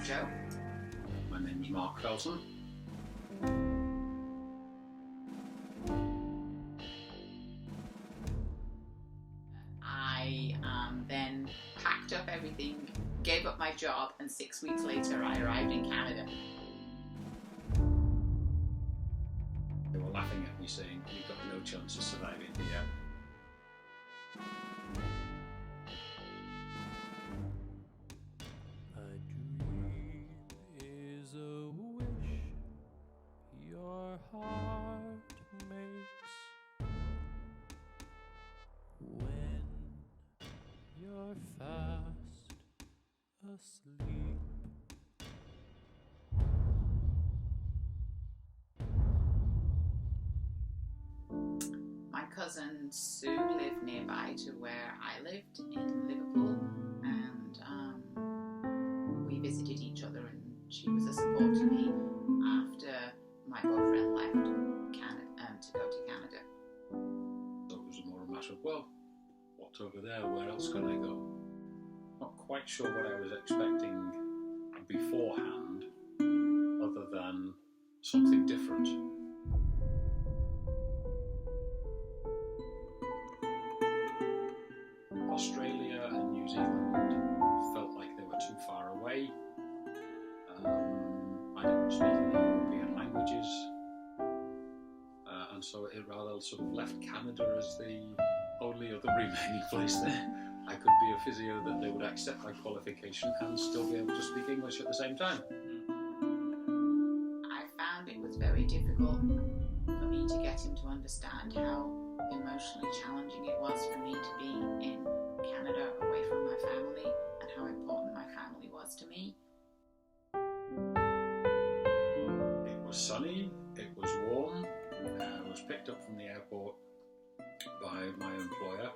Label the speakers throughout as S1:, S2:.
S1: Joe.
S2: My name is Mark Felton.
S1: I then packed up everything, gave up my job, and 6 weeks later I arrived in Canada.
S2: They were laughing at me saying, "You've got no chance of surviving here."
S3: A dream is a wish your heart makes when you're fast asleep.
S1: My cousin Sue lived nearby to where I lived in Liverpool, and we visited each other, and she was a support to me after my boyfriend left Canada to go to Canada.
S2: So it was more a matter of, well, what's over there? Where else can I go? Not quite sure what I was expecting beforehand, other than something different. Australia and New Zealand felt like they were too far away. I didn't speak any European languages, and so it rather sort of left Canada as the only other remaining place that I could be a physio that they would accept my qualification and still be able to speak English at the same time.
S1: I found it was very difficult for me to get him to understand how emotionally challenging it was for me to be in Canada away from my family, and how important my family was to me.
S2: It was sunny, it was warm. I was picked up from the airport by my employer,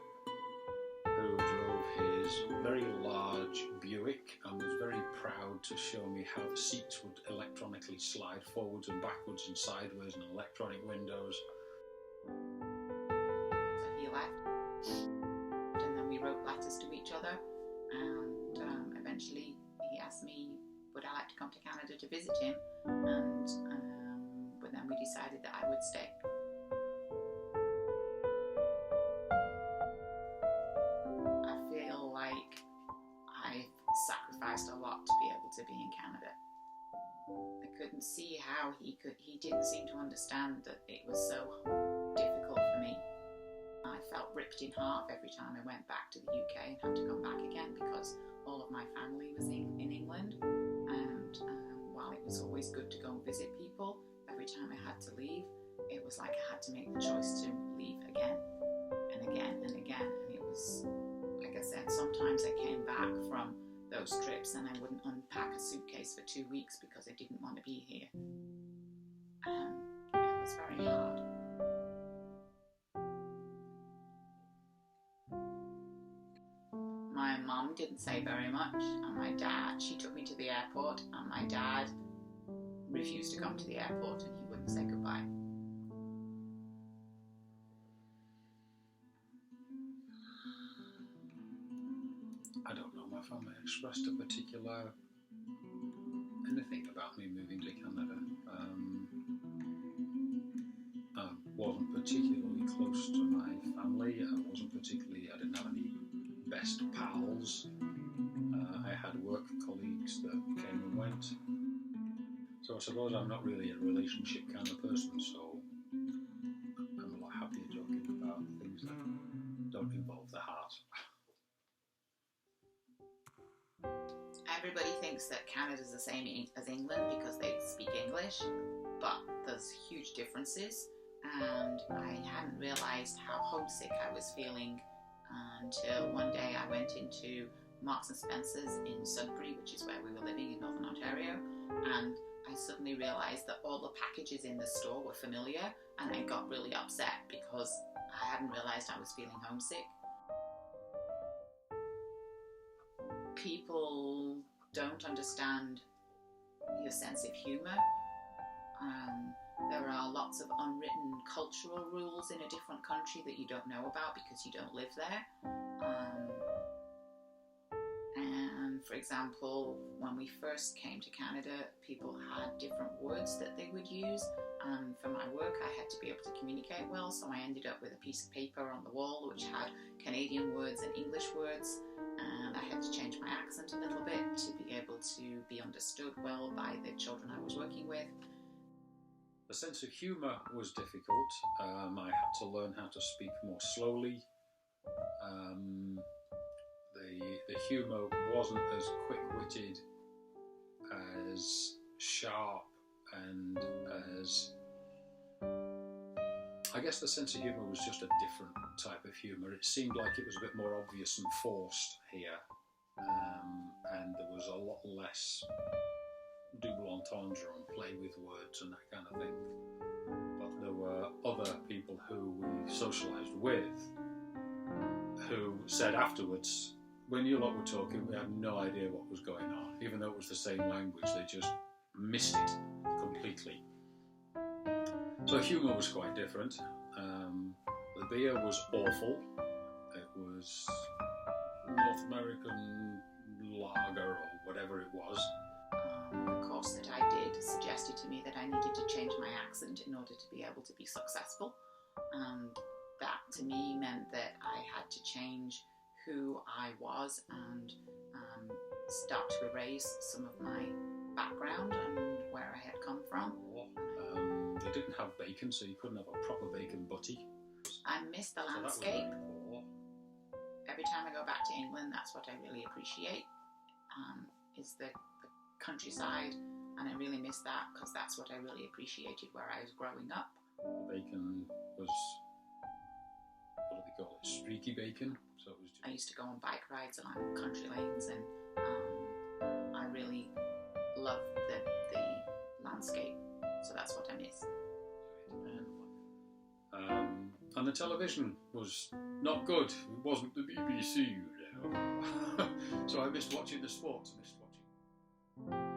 S2: who drove his very large Buick and was very proud to show me how the seats would electronically slide forwards and backwards and sideways, and electronic windows.
S1: So he left, and then we wrote letters to each other, and eventually he asked me would I like to come to Canada to visit him, and but then we decided that I would stay. I feel like I've sacrificed a lot to be able to be in Canada. I couldn't see how he didn't seem to understand that it was so difficult for me. I felt ripped in half every time I went back to the UK and had to come back again, because all of my family was in England, and while it was always good to go and visit people, every time I had to leave, it was like I had to make the choice to leave again and again and again. And it was, like I said, sometimes I came back from those trips and I wouldn't unpack a suitcase for 2 weeks because I didn't want to be here. It was very hard. My mum didn't say very much, and my dad, she took me to the airport, and my dad refused to come to the airport, and he wouldn't say goodbye.
S2: I don't know, my family expressed a particular anything about me moving to Canada. I wasn't particularly close to my family. I didn't have any best pals. I had work colleagues that came and went. So I suppose I'm not really a relationship kind of person, so I'm a lot happier talking about things that don't involve the heart.
S1: Everybody thinks that Canada's the same as England because they speak English, but there's huge differences, and I hadn't realised how homesick I was feeling until one day I went into Marks and Spencer's in Sudbury, which is where we were living in Northern Ontario, and I suddenly realised that all the packages in the store were familiar, and I got really upset because I hadn't realised I was feeling homesick. People don't understand your sense of humour. There are lots of unwritten cultural rules in a different country that you don't know about because you don't live there. And For example, when we first came to Canada, people had different words that they would use. And for my work, I had to be able to communicate well, so I ended up with a piece of paper on the wall which had Canadian words and English words. And I had to change my accent a little bit to be able to be understood well by the children I was working with.
S2: The sense of humour was difficult. I had to learn how to speak more slowly. The humour wasn't as quick-witted, as sharp, and as... I guess the sense of humour was just a different type of humour. It seemed like it was a bit more obvious and forced here, and there was a lot less double entendre and play with words and that kind of thing. But there were other people who we socialised with who said afterwards, when you lot were talking, we had no idea what was going on. Even though it was the same language, they just missed it completely. So humour was quite different. The beer was awful. It was North American lager or whatever it was.
S1: The course that I did suggested to me that I needed to change my accent in order to be able to be successful. And that to me meant that I had to change who I was and start to erase some of my background and where I had come from.
S2: They didn't have bacon, so you couldn't have a proper bacon butty.
S1: I miss the landscape. Every time I go back to England, that's what I really appreciate, is the countryside, and I really miss that because that's what I really appreciated where I was growing up.
S2: The bacon was, what do they call it, streaky bacon? So it was just...
S1: I used to go on bike rides along country lanes, and I really loved the landscape, so that's what I miss.
S2: And the television was not good. It wasn't the BBC, you know. So I missed watching the sports. I missed watching.